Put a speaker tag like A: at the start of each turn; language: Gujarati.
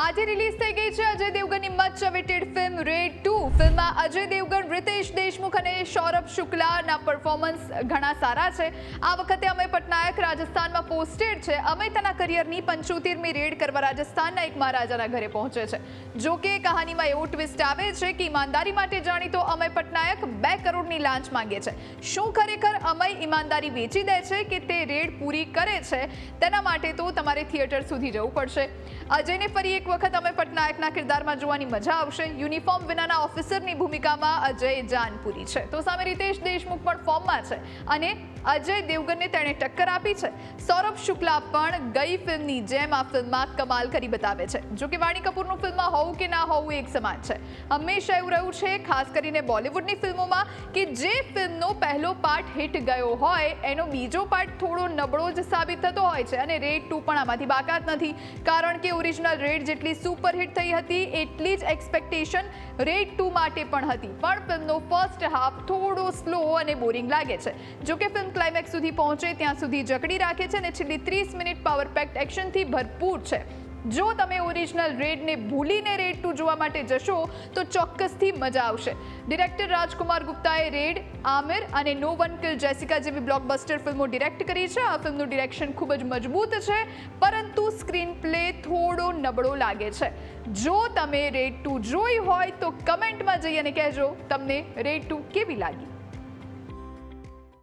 A: આજે રિલીઝ થઈ ગઈ છે અજય દેવગનની મચ અવેટેડ ફિલ્મ રેડ 2. ફિલ્મમાં અજય દેવગન, રિતેશ દેશમુખ અને સૌરભ શુક્લાના પરફોર્મન્સ ઘણા સારા છે. આ વખતે અમય પટનાયક રાજસ્થાનમાં પોસ્ટેડ છે. અમય તેના કરિયરની 75મી રેડ કરવા રાજસ્થાનના એક મહારાજાના ઘરે પહોંચે છે. જો કે કહાનીમાં એવું ટ્વિસ્ટ આવે છે કે ઈમાનદારી માટે જાણીતો અમય પટનાયક 2 કરોડની લાંચ માંગે છે. શું ખરેખર અમય ઈમાનદારી વેચી દે છે કે તે રેડ પૂરી કરે છે? તેના માટે તો તમારે થિયેટર સુધી જવું પડશે. અજયને ફરી એક વખત અમય પટનાયકના કિરદારમાં જોવાની મજા આવશે. યુનિફોર્મ વિનાના ઓફિસરની ભૂમિકામાં અજય જાનપુરી છે, તો સામે રિતેશ દેશમુખ પણ ફોર્મમાં છે અને અજય દેવગનને તેણે ટક્કર આપી છે. સૌરભ શુક્લા પણ ગઈ ફિલ્મની જેમ આ ફિલ્મમાં કમાલ કરી બતાવે છે. જો કે વાણી કપૂરનું ફિલ્મમાં હોવું કે ના હોવું એક સમાન છે. હંમેશા એવું રહ્યું છે, ખાસ કરીને બોલિવૂડની ફિલ્મોમાં, કે જે ફિલ્મનો પહેલો પાર્ટ હિટ ગયો હોય એનો બીજો પાર્ટ થોડો નબળો જ સાબિત થતો હોય છે. અને રેડ 2 પણ આમાંથી બાકાત નથી, કારણ કે ઓરિજિનલ રેડ જેટલી સુપરહિટ થઈ હતી એટલી જ એક્સપેક્ટેશન રેડ 2 માટે પણ હતી. પણ ફિલ્મનો ફર્સ્ટ હાફ થોડો સ્લો અને બોરિંગ લાગે છે. જો કે ફિલ્મ ક્લાઇમેક્સ સુધી પહોંચે ત્યાં સુધી જકડી રાખે છે અને છેલ્લી 30 મિનિટ પાવર પેક્ડ એક્શનથી ભરપૂર છે. જો તમે ઓરિજિનલ રેડને ભૂલીને રેડ 2 જોવા માટે જશો તો ચોક્કસથી મજા આવશે. ડિરેક્ટર રાજકુમાર ગુપ્તાએ રેડ, આમિર અને નો વન કિલ જેસિકા જેવી બ્લોકબસ્ટર ફિલ્મો ડિરેક્ટ કરી છે. આ ફિલ્મનું ડિરેક્શન ખૂબ જ મજબૂત છે, પરંતુ સ્ક્રીન પ્લે થોડો નબળો લાગે છે. જો તમે રેડ 2 જોઈ હોય તો કમેન્ટમાં જઈ અને કહેજો તમને રેડ 2 કેવી લાગી.